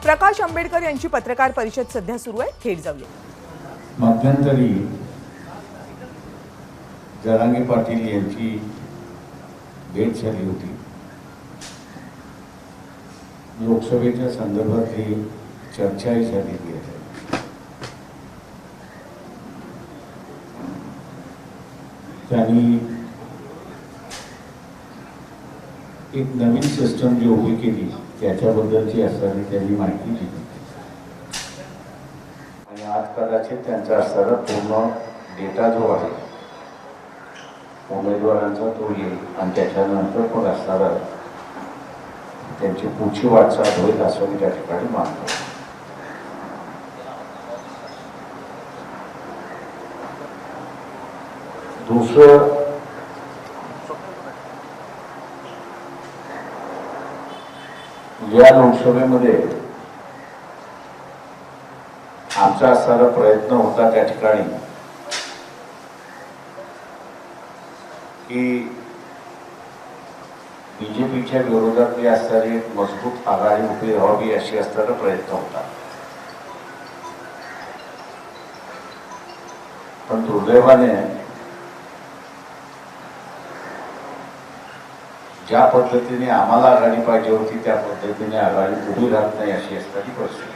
प्रकाश आंबेडकर यांची पत्रकार परिषद सध्या सुरू आहे, थेट जाऊया. मध्यंतरी जरांगे पाटील यांची भेट झाली होती. लोकसभेच्या संदर्भातली चर्चाही झालेली आहे. त्यांनी एक नवीन सिस्टम जी उभी केली त्याच्याबद्दलची असणारी त्यांनी माहिती दिली आणि आज कदाचित त्यांचा असणारा पूर्ण डेटा जो आहे उमेदवारांचा तो येईल आणि त्याच्यानंतर पण असणारा त्यांची पुढची वाटचाल होईल असं मी त्या ठिकाणी मानतो. दुसरं, या लोकसभेमध्ये आमचा असणारा प्रयत्न होता त्या ठिकाणी की बीजेपीच्या विरोधातली असणारी एक मजबूत आघाडी उभी राहावी अशी असणारा प्रयत्न होता. पण दुर्दैवाने ज्या पद्धतीने आम्हाला आघाडी पाहिजे होती त्या पद्धतीने आघाडी उभी राहत नाही अशी असणारी परिस्थिती.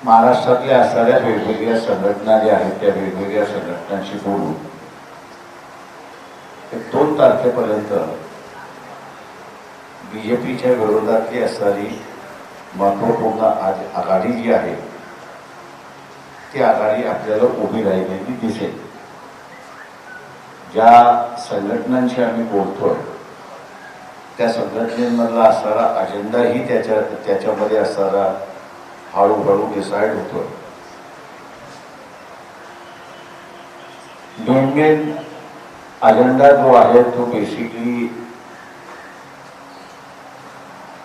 महाराष्ट्रातल्या असणाऱ्या वेगवेगळ्या संघटना ज्या आहेत त्या वेगवेगळ्या संघटनांशी बोलून 2 तारखेपर्यंत बीजेपीच्या विरोधातली असणारी महत्वपूर्ण आघाडी जी आहे ती आघाडी आपल्याला उभी राहिलेली दिसेल. ज्या संघटनांशी आम्ही बोलतोय त्या संघटनेमधला असणारा अजेंडाही त्याच्यामध्ये असणारा हळूहळू डिसाईड होतोय. मेन अजेंडा जो आहे तो बेसिकली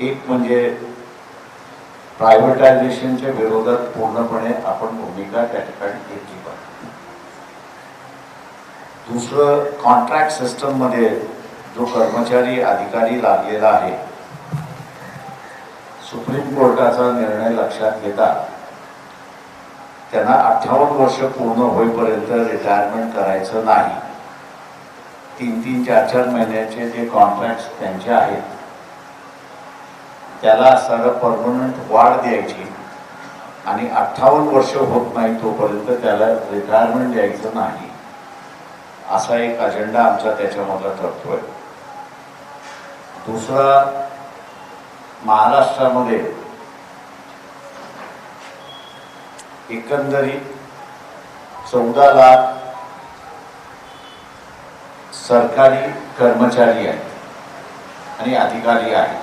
एक म्हणजे प्रायव्हेटायझेशनच्या विरोधात पूर्णपणे आपण भूमिका त्या ठिकाणी घेतली पाहिजे. दुसरं, कॉन्ट्रॅक्ट सिस्टम मध्ये जो कर्मचारी अधिकारी लागलेला आहे सुप्रीम कोर्टाचा निर्णय लक्षात घेता त्यांना 58 वर्ष पूर्ण होईपर्यंत रिटायरमेंट करायचं नाही. 3-3, 4-4 महिन्याचे जे कॉन्ट्रॅक्ट त्यांचे आहेत त्याला असणारं परमनंट वाढ द्यायची आणि 58 वर्ष होत नाही तोपर्यंत त्याला रिटायरमेंट द्यायचं नाही असा एक अजेंडा आमचा त्याच्यामधला ठरतोय. दुसरा, महाराष्ट्रामध्ये एकंदरीत 14 लाख सरकारी कर्मचारी आहेत आणि अधिकारी आहेत.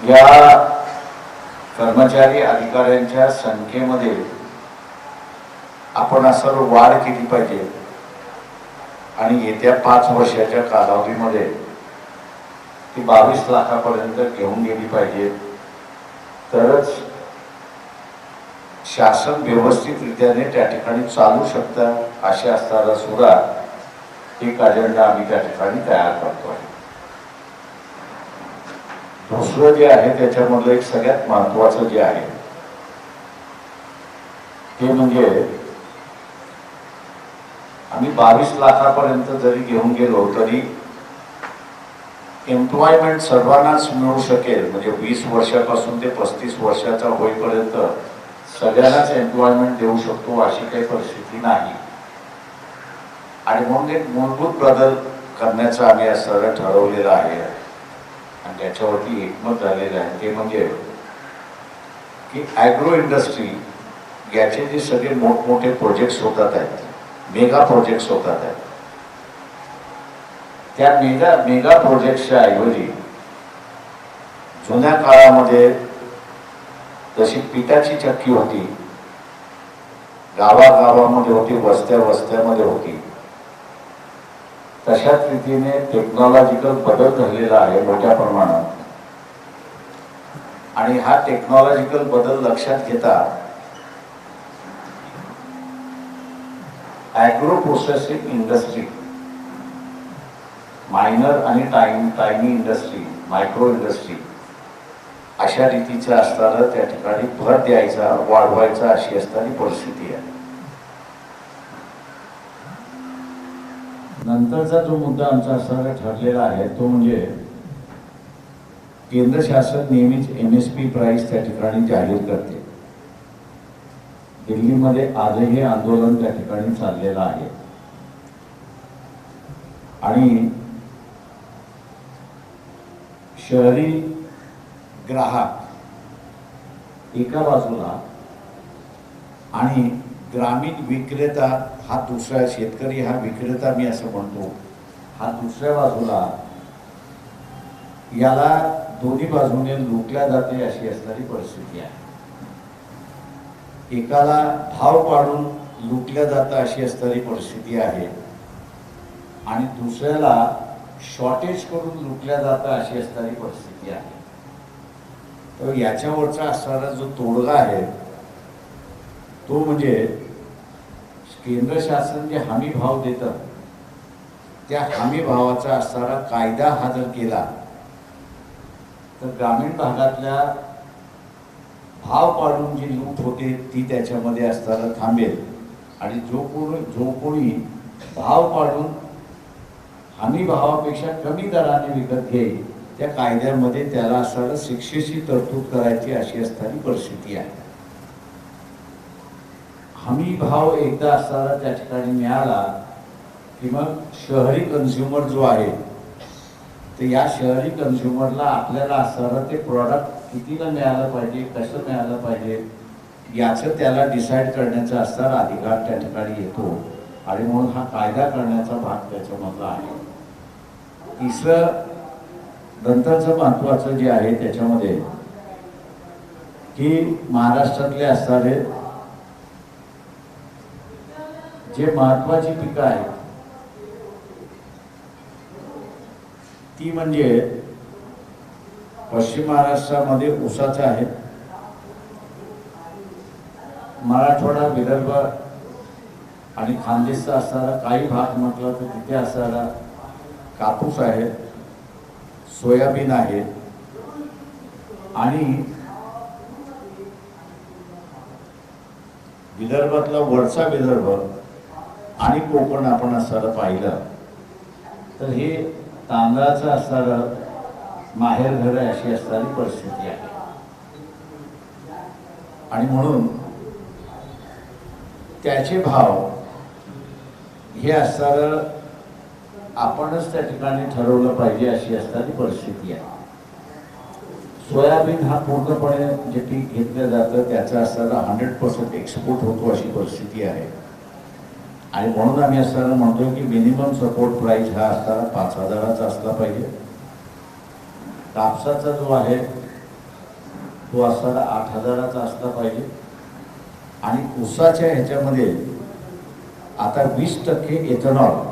या कर्मचारी अधिकाऱ्यांच्या संख्येमध्ये आपण असं वाढ केली पाहिजे आणि येत्या 5 वर्षाच्या कालावधीमध्ये ती 22 लाखापर्यंत घेऊन गेली पाहिजे. तरच शासन व्यवस्थितरित्याने त्या ठिकाणी चालू शकतं असे असताना सुद्धा एक अजेंडा आम्ही त्या ठिकाणी तयार करतोय. दुसरं जे आहे त्याच्यामधलं एक सगळ्यात महत्वाचं जे आहे ते म्हणजे आम्ही 22 लाखापर्यंत जरी घेऊन गेलो तरी एम्प्लॉयमेंट सर्वांनाच मिळू शकेल. म्हणजे 20 वर्षापासून ते 35 वर्षाचा होईपर्यंत सगळ्यांनाच एम्प्लॉयमेंट देऊ शकतो अशी काही परिस्थिती नाही. आणि म्हणून एक मूलभूत बदल करण्याचं आम्ही असं ठरवलेलं आहे आणि त्याच्यावरती एकमत झालेलं आहे. ते म्हणजे की ॲग्रो इंडस्ट्री याचे जे सगळे मोठमोठे प्रोजेक्ट्स होतात आहेत, मेगा प्रोजेक्ट्स होतात आहेत, त्या मेगा प्रोजेक्ट्सच्या ऐवजी जुन्या काळामध्ये जशी पिठाची चक्की होती, गावागावामध्ये होती, वस्त्यामध्ये होती, तशाच रीतीने टेक्नॉलॉजिकल बदल झालेला आहे मोठ्या प्रमाणात. आणि हा टेक्नॉलॉजिकल बदल लक्षात घेता ॲग्रो प्रोसेसिंग इंडस्ट्री मायनर आणि टायनी इंडस्ट्री, मायक्रो इंडस्ट्री अशा रीतीचं असताना त्या ठिकाणी भर द्यायचा, वाढवायचा अशी असणारी परिस्थिती आहे. नंतरचा जो मुद्दा आमचा असणारा ठरलेला आहे तो म्हणजे केंद्र शासन नेहमीच MSP प्राइस त्या ठिकाणी जाहीर करते. दिल्लीमध्ये आजही आंदोलन त्या ठिकाणी चाललेलं आहे आणि शहरी ग्राहक एका बाजूला आणि ग्रामीण विक्रेता हा दुसरा, शेतकरी हा विक्रेता मी असं म्हणतो, हा दुसऱ्या बाजूला, याला दोन्ही बाजूने लुटल्या जाते अशी असणारी परिस्थिती आहे. एकाला भाव पाडून लुटल्या जातं अशी असणारी परिस्थिती आहे आणि दुसऱ्याला शॉर्टेज करून लुटल्या जातं अशी असणारी परिस्थिती आहे. तर याच्यावरचा असणारा जो तोडगा आहे तो म्हणजे केंद्र शासन जे हमी भाव देतं त्या हमी भावाचा असणारा कायदा हा जर केला तर ग्रामीण भागातल्या भाव पाडून जी लूट होते ती त्याच्यामध्ये असताना थांबेल आणि जो कोणी भाव पाडून हमी भावापेक्षा कमी दराने विकत घेईल त्या कायद्यामध्ये त्याला असणारं शिक्षेची तरतूद करायची अशी असणारी परिस्थिती आहे. हमी भाव एकदा असताना त्या ठिकाणी मिळाला की मग शहरी कन्झ्युमर जो आहे तर या शहरी कन्झ्युमरला आपल्याला असणारं ते प्रॉडक्ट कितीला मिळालं पाहिजे, कसं मिळालं पाहिजे याचं त्याला डिसाईड करण्याचा असणारा अधिकार त्या ठिकाणी येतो आणि म्हणून हा कायदा करण्याचा भाग त्याच्यामधला आहे. तिसरं नंतरचं महत्त्वाचं जे आहे त्याच्यामध्ये की महाराष्ट्रातले असणारे जे महत्त्वाची पिकं आहेत ती म्हणजे पश्चिम महाराष्ट्रामध्ये ऊसाचं आहे, मराठवाडा, विदर्भ आणि खानदेशचा असणारा काही भाग म्हटलं तर तिथे असणारा कापूस आहे, सोयाबीन आहे आणि विदर्भातला वरचा विदर्भ आणि कोकण आपण असणारं पाहिलं तर हे तांदळाचं असणारं माहेर घर अशी असणारी परिस्थिती आहे आणि म्हणून त्याचे भाव हे असणारं आपणच त्या ठिकाणी ठरवलं पाहिजे अशी असणारी परिस्थिती आहे. सोयाबीन हा पूर्णपणे जे पीक घेतलं जातं त्याचा असणारा 100% एक्सपोर्ट होतो अशी परिस्थिती आहे आणि म्हणून आम्ही असताना म्हणतो की मिनिमम सपोर्ट प्राइस हा असताना 5,000चा असला पाहिजे. कापसाचा जो आहे तो असताना 8,000चा असला पाहिजे आणि ऊसाच्या ह्याच्यामध्ये आता 20% इथेनॉल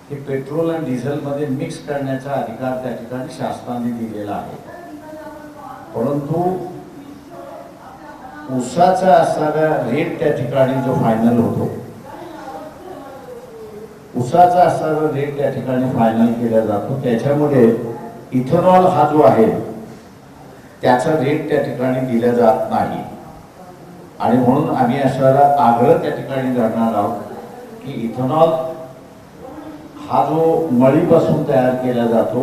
हे पेट्रोल आणि डिझेलमध्ये मिक्स करण्याचा अधिकार त्या ठिकाणी शासनाने दिलेला आहे. परंतु ऊसाचा असणारा रेट त्या ठिकाणी जो फायनल होतो, ऊसाचा असणारा रेट त्या ठिकाणी फायनल केला जातो, त्याच्यामध्ये इथेनॉल हा जो आहे त्याचा रेट त्या ठिकाणी दिला जात नाही आणि म्हणून आम्ही असणारा आग्रह त्या ठिकाणी धरणार आहोत की इथेनॉल हा जो मळीपासून तयार केला जातो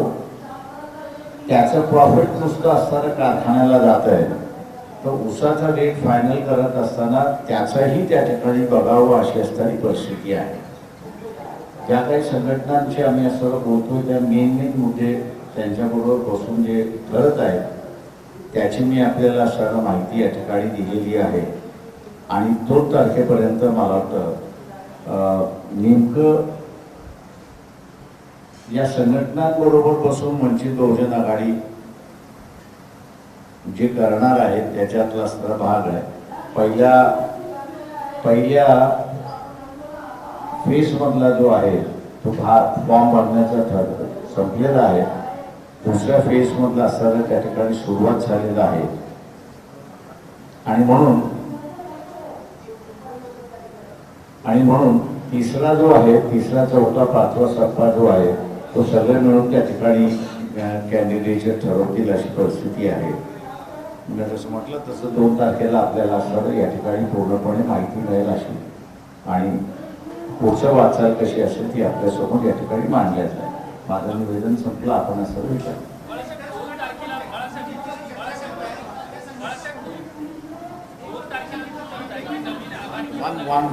त्याचं प्रॉफिट नुसतं असताना कारखान्याला जात आहे, तर ऊसाचा रेट फायनल करत असताना त्याचाही त्या ठिकाणी बघावं अशी असणारी परिस्थिती आहे. ज्या काही संघटनांची आम्ही असं बोलतोय त्या मेन मुद्दे त्यांच्याबरोबर बसून जे ठरत आहेत त्याची मी आपल्याला सर्व माहिती या ठिकाणी दिलेली आहे आणि 2 तारखेपर्यंत मला वाटतं नेमकं या संघटनांबरोबर बसून वंचित बहुजन आघाडी जे करणार आहेत त्याच्यातला असणारा भाग आहे. पहिल्या फेजमधला जो आहे तो फॉर्म भरण्याचा संपलेला आहे. दुसऱ्या फेजमधला असताना त्या ठिकाणी सुरुवात झालेला आहे आणि म्हणून तिसरा जो आहे, तिसरा चौथा पाचवा सप्पा जो आहे तो सगळे मिळून त्या ठिकाणी कॅन्डिडेट ठरवतील अशी परिस्थिती आहे. मी जसं म्हटलं तसं 2 तारखेला आपल्याला असं या ठिकाणी पूर्णपणे माहिती मिळेल अशी, आणि पुढचं वाटचाल कशी असेल ती आपल्यासमोर या ठिकाणी मांडल्या जाईल. माझं निवेदन संपलं. आपण असं विचार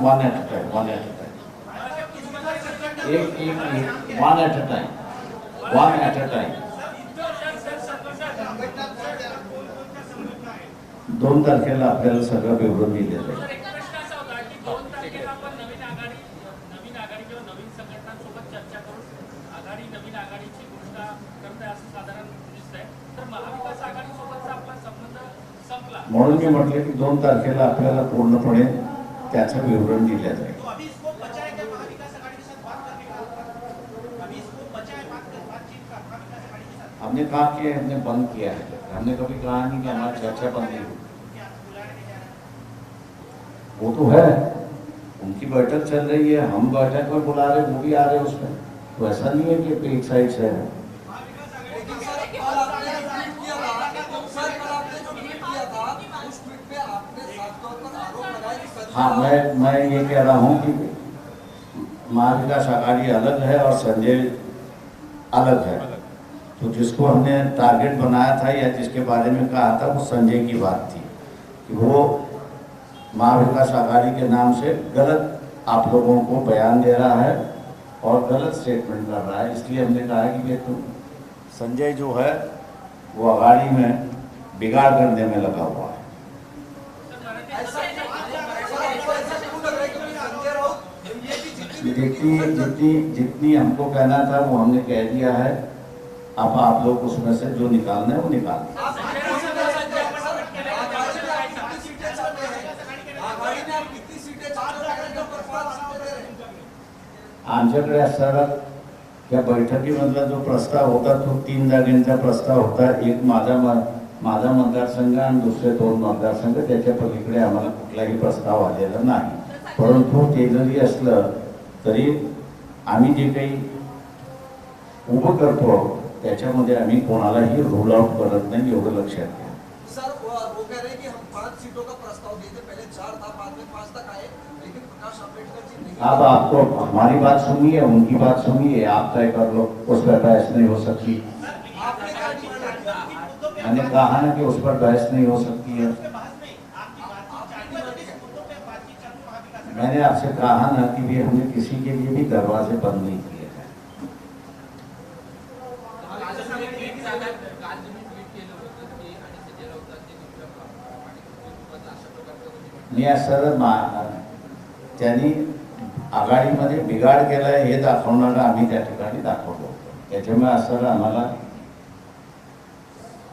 one at a time. एक one at a time. 2 तारखेला आपल्याला सगळं विवरण दिलं जाईल. म्हणून मी म्हटलं की 2 तारखेला आपल्याला पूर्णपणे त्याचं विवरण दिलं जाईल. हमने कहा कि हमने बंद किया है, हमने कभी कहा नहीं कि हमारी चर्चा बंद नहीं हुई. वो तो है, उनकी बैठक चल रही है, हम बैठक में बुला रहे, वो भी आ रहे उसमें. तो ऐसा नहीं है कि एक साइड से है. हाँ, मैं ये कह रहा हूँ कि महाविकास आघाड़ी अलग है और संजय अलग है. तो जिसको हमने टारगेट बनाया था या जिसके बारे में कहा था वो संजय की बात थी कि वो महाविकास आघाड़ी के नाम से गलत आप लोगों को बयान दे रहा है और गलत स्टेटमेंट कर रहा है. इसलिए हमने कहा है कि ये तो संजय जो है वो आघाड़ी में बिगाड़ करने में लगा हुआ है. जितनी हमको कहना था वो हमने कह दिया है. अब आप लोग उसमें से जो निकालना है वो निकाल. आमच्याकडे असणारा या बैठकीमधला जो प्रस्ताव होता तो 3 जागांचा प्रस्ताव होता. एक माझा मतदारसंघ आणि दुसरे 2 मतदारसंघ. त्याच्या पलीकडे आम्हाला कुठलाही प्रस्ताव आलेला नाही. परंतु ते जरी असलं तरी आम्ही जे काही उभं करतो त्याच्यामध्ये आम्ही कोणालाही रूल आउट करत नाही, एवढं लक्षात घ्या. सर वो कह रहे हैं कि हम 5 सीटों का प्रस्ताव दिए थे, पहले 4 था, बाद में 5 तक आए, लेकिन प्रकाश आंबेडकर जी नहीं. अब आपको हमारी बात सुनिए, उनकी बात सुनिए, आप तय कर लो. उस पर बहस नहीं हो सकती. मैंने कहा ना कि उस पर बहस नहीं हो सकती है. मैंने आपसे कहा ना कि भी हमने किसी के लिए भी दरवाजे बंद नहीं किए हैं. मी असं त्यांनी आघाडीमध्ये बिघाड केलाय हे दाखवणारं आम्ही त्या ठिकाणी दाखवलो. त्याच्यामुळे असं आम्हाला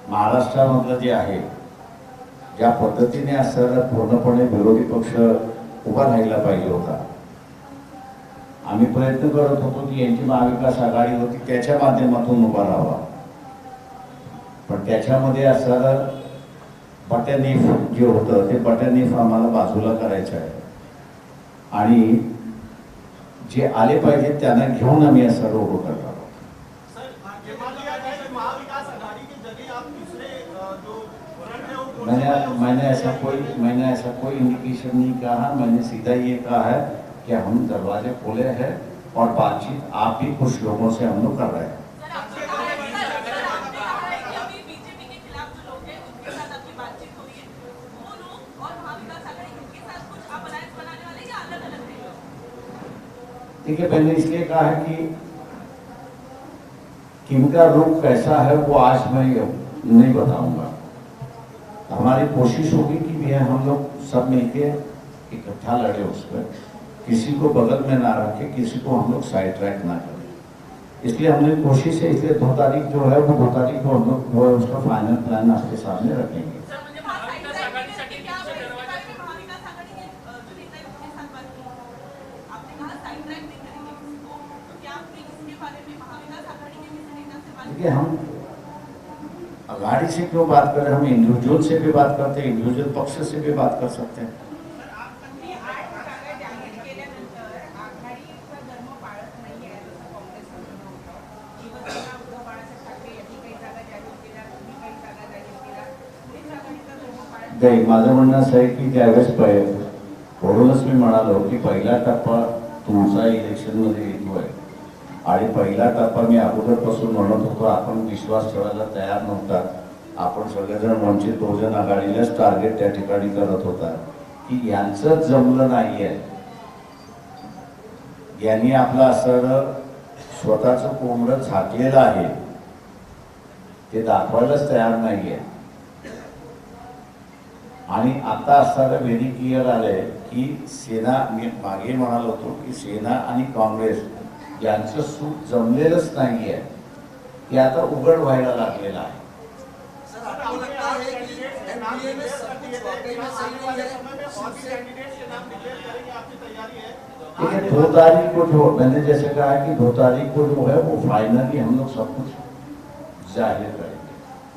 महाराष्ट्रामधलं जे आहे ज्या पद्धतीने असं पूर्णपणे विरोधी पक्ष उभा राहिला पाहिजे होता. आम्ही प्रयत्न करत होतो की यांची महाविकास आघाडी होती त्याच्या माध्यमातून उभा राहावा. पण त्याच्यामध्ये असणारं बटनीफ जे होतं ते बटनीफ आम्हाला बाजूला करायचं आहे आणि जे आले पाहिजे त्यांना घेऊन आम्ही असं उभं करणार. मैंने ऐसा कोई इंडिकेशन नहीं कहा. मैंने सीधा ये कहा है कि हम दरवाजे खोले हैं और बातचीत आप भी कुछ लोगों से हम लोग कर रहे हैं. ठीक है, मैंने इसलिए कहा है कि किनका रुख कैसा है वो आज मैं नहीं बताऊंगा. हमारी कोशिश होगी कि भैया हम लोग सब मिलके इकट्ठा लड़े उस पर, किसी को बगल में ना रखे, किसी को हम लोग साइड ट्रैक ना करें. इसलिए हमने कोशिश है. इसलिए 2 तारीख जो है वो 2 तारीख को हम लोग वो उसका फाइनल प्लान आपके सामने रखेंगे. देखिए, हम आघाड़ी से क्यों बात करें, हम इंडिविजुअल से भी बात करते हैं, इंडिविजुअल पक्ष से भी बात कर सकते हैं. नाही, माझं म्हणणं असं आहे की त्यावेळेस म्हणूनच मी म्हणालो की पहिला टप्पा तुमचा इलेक्शनमध्ये येतोय आणि पहिला टप्पा मी अगोदरपासून म्हणत होतो, आपण विश्वास ठेवायला तयार नव्हता. आपण सगळेजण वंचित बहुजन आघाडीलाच टार्गेट त्या ठिकाणी करत होता की यांचं जमलं नाहीये, यांनी आपलं असं स्वतःचं कोंबडं झाकलेलं आहे, ते दाखवायलाच तयार नाहीये. आणि आता असताना व्हेरी क्लिअर आलंय की सेना, मी मागे म्हणालो होतो की सेना आणि काँग्रेस यांचं सूत जमलेलंच नाहीये, ते आता उघड व्हायला लागलेलं आहे. सर आपको लगता है कि एनडीए में सब कुछ वाकई में सही नहीं है? देखिए 2 तारीख को जो मैंने जैसे कहा कि 2 तारीख को जो है वो फाइनली हम लोग सब कुछ जाहिर करेंगे.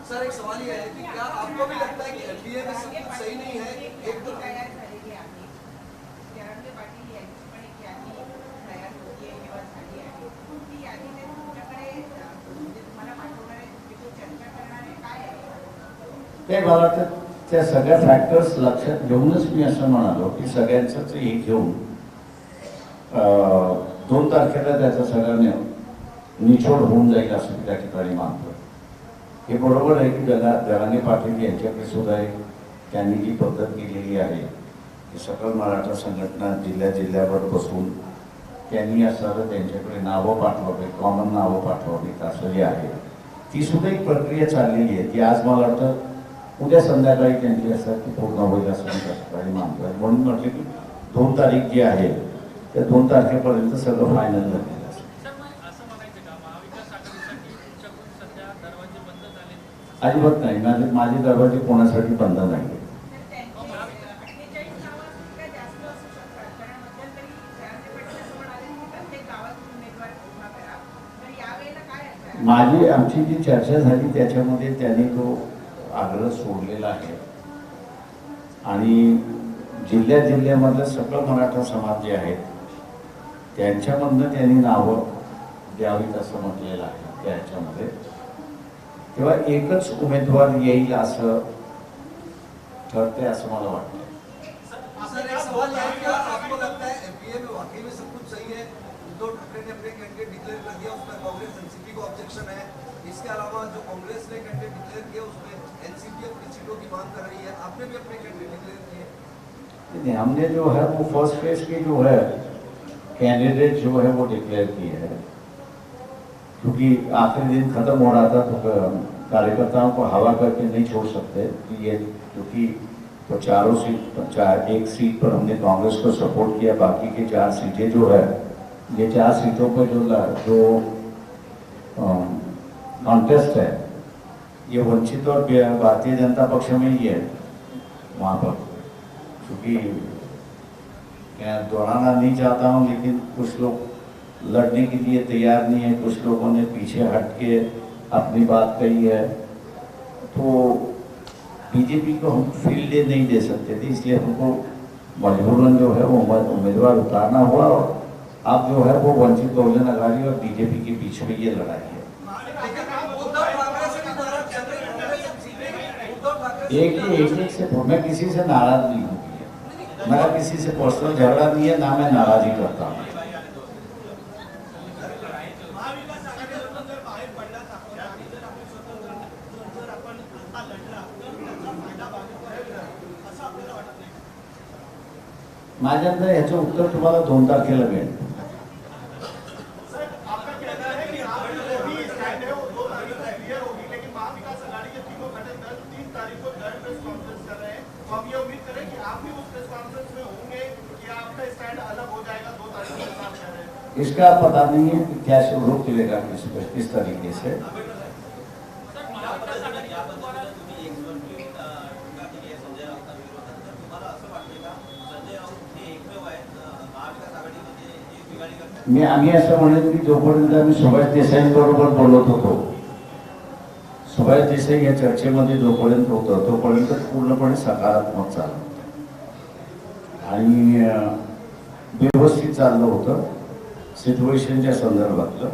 सर एक सवाल ये है कि क्या आपको भी लगता है कि एनडीए में सब कुछ सही नहीं है? एक तो ते मला तर त्या सगळ्या फॅक्टर्स लक्षात घेऊनच मी असं म्हणालो की सगळ्यांचंच हे घेऊन 2 तारखेला त्याचा सगळ्यांनी निचोड होऊन जाईल असं त्या ठिकाणी मानतो. हे बरोबर आहे की जरांगे पाटील यांच्याकडे सुद्धा त्यांनी जी पद्धत केलेली आहे की सकल मराठा संघटना जिल्ह्यावर बसून त्यांनी असं त्यांच्याकडे नावं पाठवावी, कॉमन नावं पाठवावीत असं जे आहे, ती सुद्धा एक प्रक्रिया चाललेली आहे. ती आज मला वाटतं उद्या संध्याकाळी त्यांची असं की पूर्ण होईल असं मी त्या ठिकाणी मानतोय. म्हणून म्हटलं की 2 तारीख जी आहे त्या 2 तारखेपर्यंत सगळं फायनल झालेलं असेल. अजिबात नाही, माझे दरवाजे कोणासाठी बंद नाही. आमची जी चर्चा झाली त्याच्यामध्ये त्यांनी तो आग्रह सोडलेला आहे आणि जिल्ह्यामधलं सगळं मराठा समाज जे आहेत त्यांच्यामधनं त्यांनी नावं द्यावीत असं म्हटलेलं आहे त्याच्यामध्ये. तेव्हा एकच उमेदवार येईल असं ठरते असं मला वाटतं. सर एक सवाल है क्या आपको लगता है एमपीए में वाकई में सब कुछ सही है? उद्धव ठाकरे ने अपने कैंडिडेट डिक्लेयर कर दिया, उसमें कांग्रेस एनसीपी को ऑब्जेक्शन है. इसके अलावा जो कांग्रेस ने कैंडिडेट डिक्लेयर किया उसमें एनसीपी अपनी सीटों की मांग कर रही है. आपने भी अपने कैंडिडेट डिक्लेयर किए? हमने जो है वो फर्स्ट फेज की जो है कैंडिडेट जो है वो डिक्लेयर किए हैं, क्योंकि आखिरी दिन खत्म हो रहा था तो कार्यकर्ताओं को हवा करके नहीं छोड़ सकते कि ये, क्योंकि तो चारों सीट, एक सीट पर हमने कांग्रेस को सपोर्ट किया, बाकी के 4 सीटें जो है ये 4 सीटों पर जो कॉन्टेस्ट है ये वंचित और भारतीय जनता पक्ष में ही है. वहाँ पर क्योंकि मैं दोहराना नहीं चाहता हूँ, लेकिन कुछ लोग लड़ने के लिए तैयार नहीं है, कुछ लोगों ने पीछे हट के अपनी बात कही है, तो बीजेपी को हम फील्ड डे नहीं दे सकते थे, इसलिए हमको मजबूरन जो है वो उम्मीदवार उतारना हुआ. और अब जो है वो वंचित बहुजन आघाड़ी और बीजेपी के बीच में ये लड़ाई है. एक से मैं किसी से नाराज नहीं हूँ, मेरा किसी से पर्सनल झगड़ा नहीं है, ना मैं नाराजगी करता हूँ. माझ्याकडे ह्याचं उत्तर तुम्हाला 2 तारखेला मिळेल. इसका पता नहीं है कि क्या रूप मिलेगा किस तरीके से. आम्ही असं म्हणेन की जोपर्यंत आम्ही सुभाष देसाईंबरोबर बोलत होतो, सुभाष देसाई या चर्चेमध्ये जोपर्यंत होतं तोपर्यंत पूर्णपणे सकारात्मक चाललं होतं आणि व्यवस्थित चाललं होतं सिच्युएशनच्या संदर्भातलं.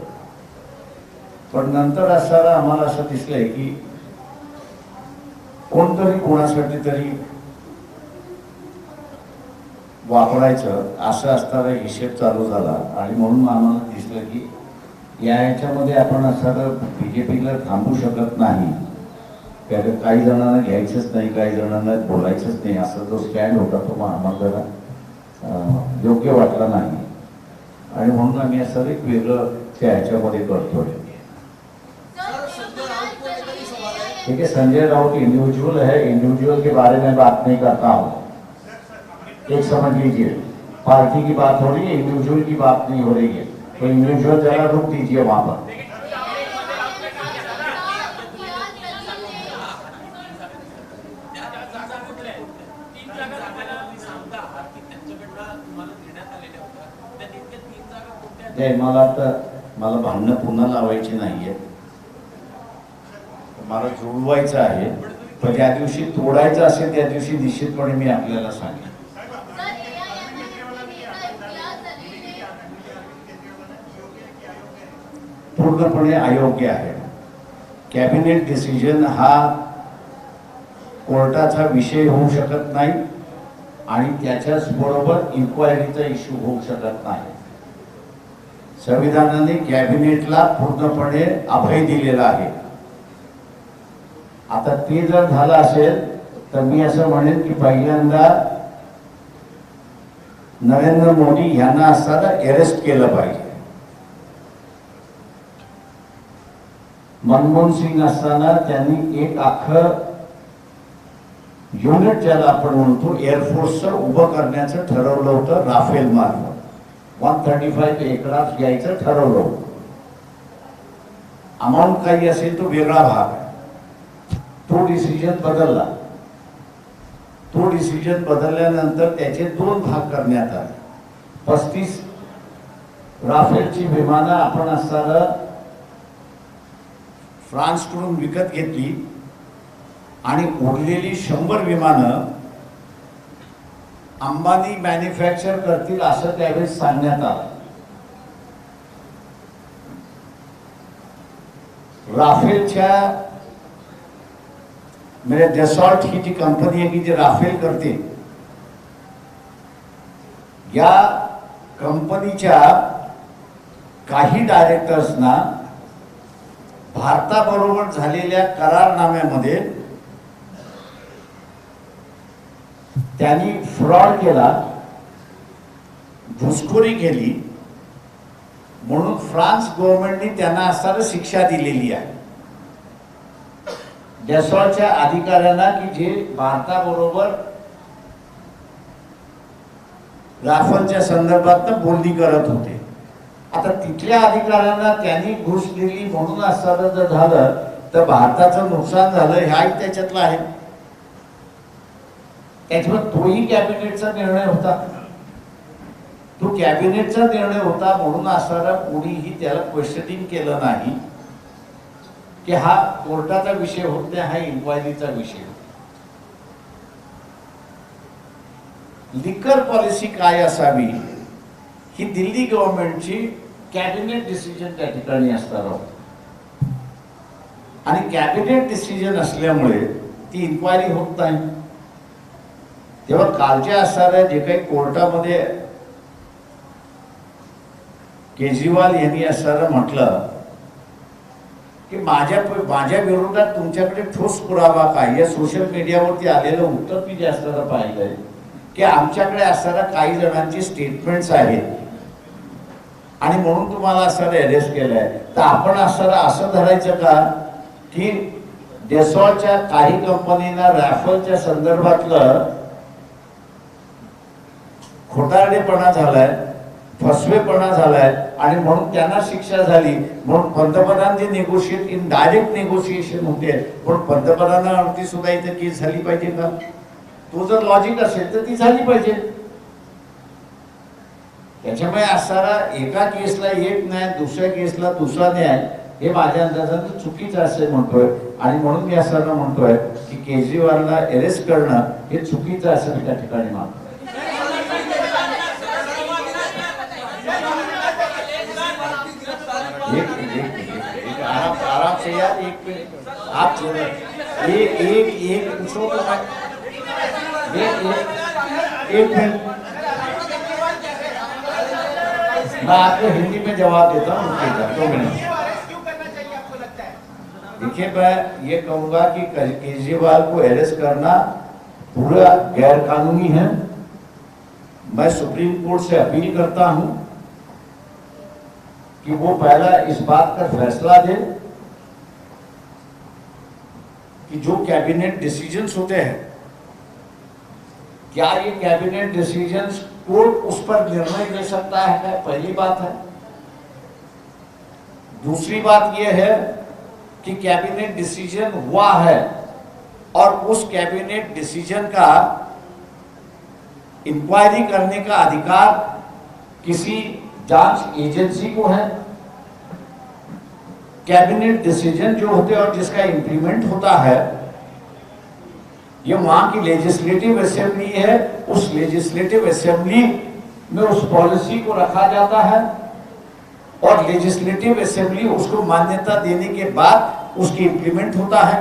पण नंतर असताना आम्हाला असं दिसलंय की कोणतरी कोणासाठी तरी वापरायचं असं असताना हिशेब चालू झाला आणि म्हणून आम्हाला दिसलं की याच्यामध्ये आपण असं BJPला थांबू शकत नाही. कारण काही जणांना घ्यायचंच नाही, काही जणांना बोलायचंच नाही, असा जो स्टँड होता तो आम्हाला जरा योग्य वाटला नाही आणि म्हणून आम्ही असं एक वेगळं त्या ह्याच्यामध्ये करतोय. ठीक है, संजय राउत इंडिविजुअल है, इंडिविजुअल के बारे में बात नहीं करता हूँ. एक समझ लीजिए, पार्टी की बात हो रही है, इंडिविजुअल की बात नहीं हो रही है. तो इंडिविजुअल जरा रुक दीजिए वहां पर. मला भांडणं पुन्हा लावायची नाहीये, मला जुळवायचं आहे. पण ज्या दिवशी तोडायचं असेल त्या दिवशी निश्चितपणे मी आपल्याला सांगेन. पूर्णपणे अयोग्य आहे. कॅबिनेट डिसिजन हा कोर्टाचा विषय होऊ शकत नाही आणि त्याच्याच बरोबर इन्क्वायरीचा इश्यू होऊ शकत नाही. संविधानाने कॅबिनेटला पूर्णपणे अभय दिलेला आहे. आता ते जर झालं असेल तर मी असं म्हणेन की पहिल्यांदा नरेंद्र मोदी यांना असताना अरेस्ट केलं पाहिजे. मनमोहन सिंग असताना त्यांनी एक अख्खं युनिट ज्याला आपण म्हणतो एअरफोर्सचं उभं करण्याचं ठरवलं होतं. राफेल मार्फत 135 एअरक्राफ्ट घ्यायचं ठरवलं होतं. अमाऊंट काही असेल तो वेगळा भाग आहे. तो डिसिजन बदलला. तो डिसिजन बदलल्यानंतर त्याचे 2 भाग करण्यात आले. 35 राफेलची विमानं आपण असताना फ्रान्सकडून विकत घेतली आणि उरलेली 100 विमानं अंबानी मॅन्युफॅक्चर करतील असं त्यावेळेस सांगण्यात आलं. राफेलच्या म्हणजे डेसॉल्ट ही जी कंपनी आहे की जी राफेल करते, या कंपनीच्या काही डायरेक्टर्सना भारताबरोबर झालेल्या करारनाम्यामध्ये त्यांनी फ्रॉड केला, घुसखोरी केली म्हणून फ्रान्स गव्हर्नमेंटने त्यांना असताना शिक्षा दिलेली आहे. डेसॉल्टच्या अधिकाऱ्यांना की जे भारताबरोबर राफेलच्या संदर्भात बोलणी करत होते. आता तिथल्या अधिकाऱ्यांना त्यांनी घुस दिली म्हणून असताना जर झालं तर भारताचं नुकसान झालं हाही त्याच्यातला आहे. त्याच्यामुळे तोही कॅबिनेटचा निर्णय होता. तो कॅबिनेटचा निर्णय होता म्हणून असताना कोणीही त्याला क्वेश्चनिंग केलं नाही की हा कोर्टाचा विषय होत नाही, हा इन्क्वायरीचा विषय होता. लिकर पॉलिसी काय असावी ही दिल्ली गव्हर्नमेंटची कॅबिनेट डिसिजन त्या ठिकाणी असणार होत आणि कॅबिनेट डिसिजन असल्यामुळे ती इन्क्वायरी होत नाही. तेव्हा कालच्या असणाऱ्या जे काही कोर्टामध्ये केजरीवाल यांनी असताना म्हटलं की माझ्या विरोधात तुमच्याकडे ठोस पुरावा काय, या सोशल मीडियावरती आलेलं उत्तर मी जास्त पाहिलंय की आमच्याकडे असताना काही जणांची स्टेटमेंट्स आहेत आणि म्हणून तुम्हाला असताना अरेस्ट केलंय. तर आपण असताना असं धरायचं का की डेसॉल्टच्या काही कंपनीना राफेलच्या संदर्भातलं खोटारडेपणा झालाय, फसवेपणा झालाय आणि म्हणून त्यांना शिक्षा झाली. म्हणून पंतप्रधान जे निगोशिएट इन डायरेक्ट निगोशिएशन होते पण पंतप्रधानावरती सुद्धा इथे केस झाली पाहिजे का? तो जर लॉजिक असेल तर ती झाली पाहिजे. त्याच्यामुळे असणारा एका केसला एक न्याय, दुसऱ्या केसला दुसरा न्याय, हे माझ्या अंदाजाने चुकीचं असे म्हणतोय आणि म्हणून मी असताना म्हणतोय की केजरीवालला अरेस्ट करणं हे चुकीचं असेल त्या ठिकाणी मानतो. आराम से यार, एक मिनट आप एक पूछो तो एक मिनट मैं आपको हिंदी में जवाब देता हूँ, दो मिनट। देखिए, मैं ये कहूंगा कि केजरीवाल को अरेस्ट करना पूरा गैर कानूनी है। मैं सुप्रीम कोर्ट से अपील करता हूं कि वो पहला इस बात का फैसला दे कि जो कैबिनेट डिसीजंस होते हैं, क्या ये कैबिनेट डिसीजंस कोर्ट उस पर निर्णय ले सकता है, पहली बात है। दूसरी बात यह है कि कैबिनेट डिसीजन हुआ है और उस कैबिनेट डिसीजन का इंक्वायरी करने का अधिकार किसी जांच एजेंसी को है। कैबिनेट डिसीजन जो होते हैं और जिसका इंप्लीमेंट होता है, ये वहां की लेजिस्लेटिव असेंबली है। उस लेजिस्लेटिव असेंबली में उस पॉलिसी को रखा जाता है और लेजिस्लेटिव असेंबली उसको मान्यता देने के बाद उसकी इंप्लीमेंट होता है।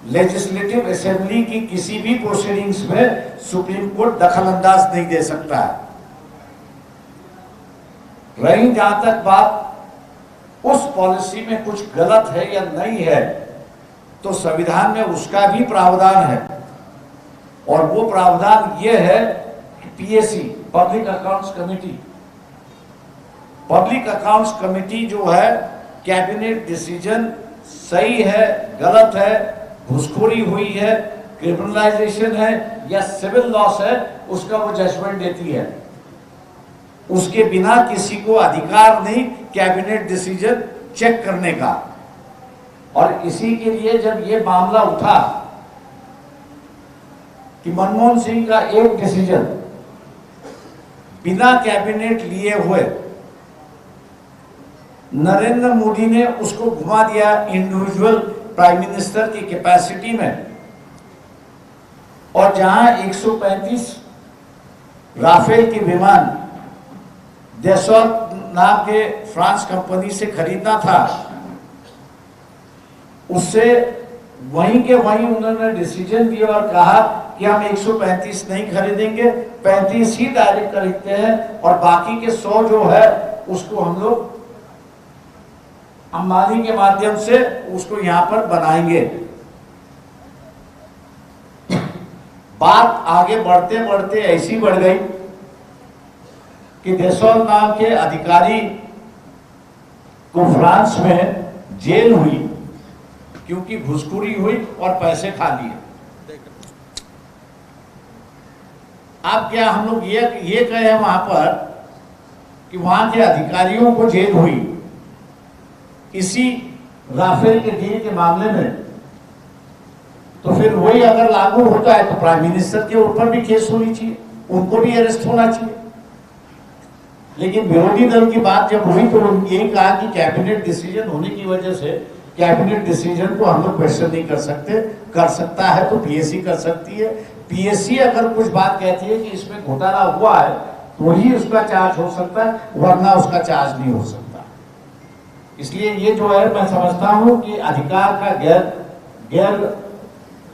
लेजिस्लेटिव असेंबली की किसी भी प्रोसीडिंग्स में सुप्रीम कोर्ट दखल अंदाज नहीं दे सकता है। रही जहां तक बात उस पॉलिसी में कुछ गलत है या नहीं है, तो संविधान में उसका भी प्रावधान है और वो प्रावधान ये है कि PAC, public accounts committee, public accounts committee जो है, कैबिनेट डिसीजन सही है, गलत है, घुसखोरी हुई है, क्रिमिनलाइजेशन है या सिविल लॉस है, उसका वो जजमेंट देती है। उसके बिना किसी को अधिकार नहीं कैबिनेट डिसीजन चेक करने का। और इसी के लिए जब ये मामला उठा कि मनमोहन सिंह का एक डिसीजन बिना कैबिनेट लिए हुए नरेंद्र मोदी ने उसको घुमा दिया इंडिविजुअल प्राइम मिनिस्टर की कैपेसिटी में, और जहां 135 राफेल के विमान डेसॉल्ट नाम के फ्रांस कंपनी से खरीदना था, उससे वहीं के वहीं उन्होंने डिसीजन दिया और कहा कि हम 135 नहीं खरीदेंगे, 35 ही डायरेक्ट खरीदते हैं और बाकी के 100 जो है उसको हम लोग अंबानी के माध्यम से उसको यहां पर बनाएंगे। बात आगे बढ़ते बढ़ते ऐसी बढ़ गई कि डेसॉल्ट नाम के अधिकारी को फ्रांस में जेल हुई क्योंकि घुसखोरी हुई और पैसे खा लिए। अब क्या हम लोग ये कहे वहां पर कि वहां के अधिकारियों को जेल हुई इसी राफेल के डील के मामले में, तो फिर वही अगर लागू होता है तो प्राइम मिनिस्टर के ऊपर भी केस होनी चाहिए, उनको भी अरेस्ट होना चाहिए। लेकिन विरोधी दल की बात जब हुई तो उन्होंने यही कहा कि कैबिनेट डिसीजन होने की वजह से कैबिनेट डिसीजन को हम लोग क्वेश्चन नहीं कर सकते, कर सकता है तो पीएससी कर सकती है। पीएससी अगर कुछ बात कहती है कि इसमें घोटाला हुआ है तो ही उसका चार्ज हो सकता है, वरना उसका चार्ज नहीं हो सकता। इसलिए ये जो है, मैं समझता हूं कि अधिकार का गैर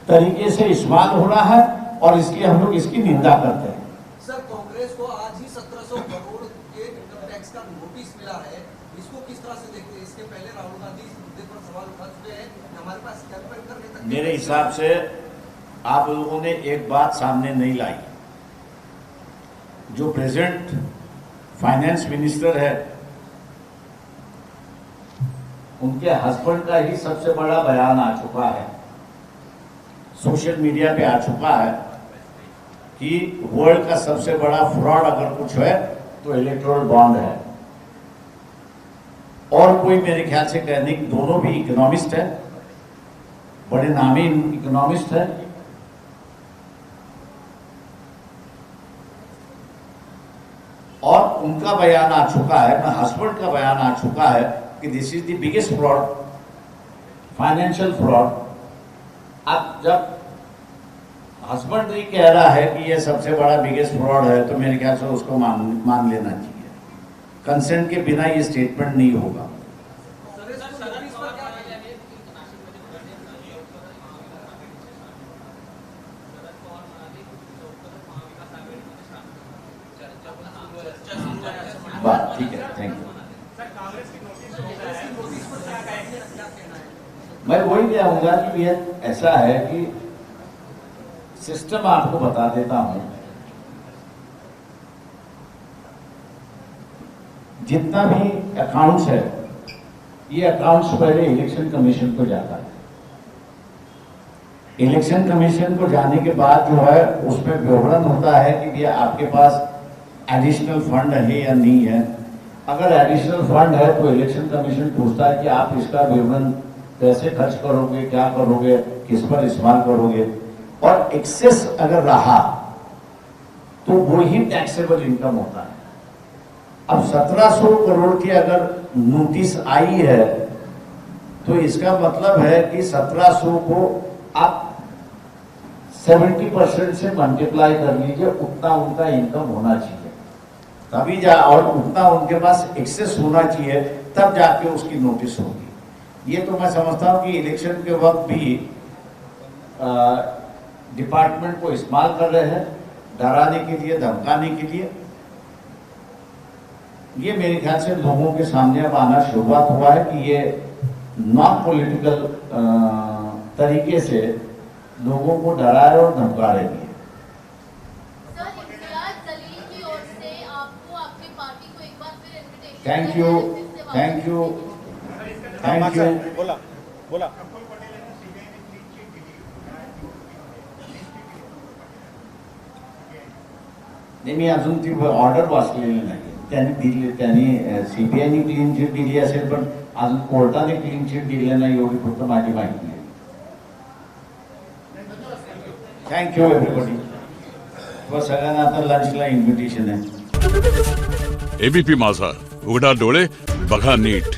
तरीके से इस्तेमाल हो रहा है और इसलिए हम लोग इसकी निंदा करते हैं। सर, कांग्रेस को आज ही 1700 करोड़ के इनकम टैक्स का नोटिस मिला है, इसको किस तरह से देखते हैं? इसके पहले राहुल गांधी इस मुद्दे पर सवाल उठा चुके हैं, हमारे पास कैलकुलेट करने तक। मेरे हिसाब से आप लोगों ने एक बात सामने नहीं लाई। जो प्रेजेंट फाइनेंस मिनिस्टर है, उनके हस्बैंड का ही सबसे बड़ा बयान आ चुका है, सोशल मीडिया पे आ चुका है कि वर्ल्ड का सबसे बड़ा फ्रॉड अगर कुछ है तो इलेक्टोरल बॉन्ड है। और कोई मेरे ख्याल से कहने की, दोनों भी इकोनॉमिस्ट है, बड़े नामी इकोनॉमिस्ट है। और उनका बयान आ चुका है, ना हस्बैंड का बयान आ चुका है कि this is the biggest fraud, financial fraud. अब जब हस्बैंड ही कह रहा है कि ये सबसे बड़ा बिगेस्ट फ्रॉड है, तो मेरे ख्याल से उसको मान लेना चाहिए। कंसेंट के बिना ये स्टेटमेंट नहीं होगा। मैं वही कहूंगा कि ये ऐसा है कि सिस्टम आपको बता देता हूं, जितना भी अकाउंट्स है ये अकाउंट्स पहले इलेक्शन कमीशन को जाता है। इलेक्शन कमीशन को जाने के बाद जो है उसमें विवरण होता है कि ये आपके पास एडिशनल फंड है या नहीं है। अगर एडिशनल फंड है तो इलेक्शन कमीशन पूछता है कि आप इसका विवरण कैसे खर्च करोगे, क्या करोगे, किस पर इस्तेमाल करोगे, और एक्सेस अगर रहा तो वो ही टैक्सेबल इनकम होता है। अब 1700 करोड़ की अगर नोटिस आई है तो इसका मतलब है कि 1700 को आप 70% से मल्टीप्लाई कर लीजिए, उतना उनका इनकम होना चाहिए, तभी और उतना उनके पास एक्सेस होना चाहिए, तब जाके उसकी नोटिस होगी। ये तो मैं समझता हूं कि इलेक्शन के वक्त भी डिपार्टमेंट को इस्तेमाल कर रहे हैं डराने के लिए, धमकाने के लिए। ये मेरे ख्याल से लोगों के सामने अब आना शुरुआत हुआ है कि ये नॉन पॉलिटिकल तरीके से लोगों को डरा रहे और धमका रहे हैं। Thank you, thank you, thank you. बोला बोला नाही, मी अजून ती ऑर्डर वाचलेली नाही। त्यांनी दिली, त्यांनी सीबीआयने क्लीन चिट दिली असेल, पण अजून कोर्टाने क्लीन चिट दिली नाही, एवढी फक्त माझी माहिती आहे। Thank you everybody. व सगळ्यांना आता लंचला इन्व्हिटेशन आहे। एबीपी माझा, उघडा डोळे बघा नीट।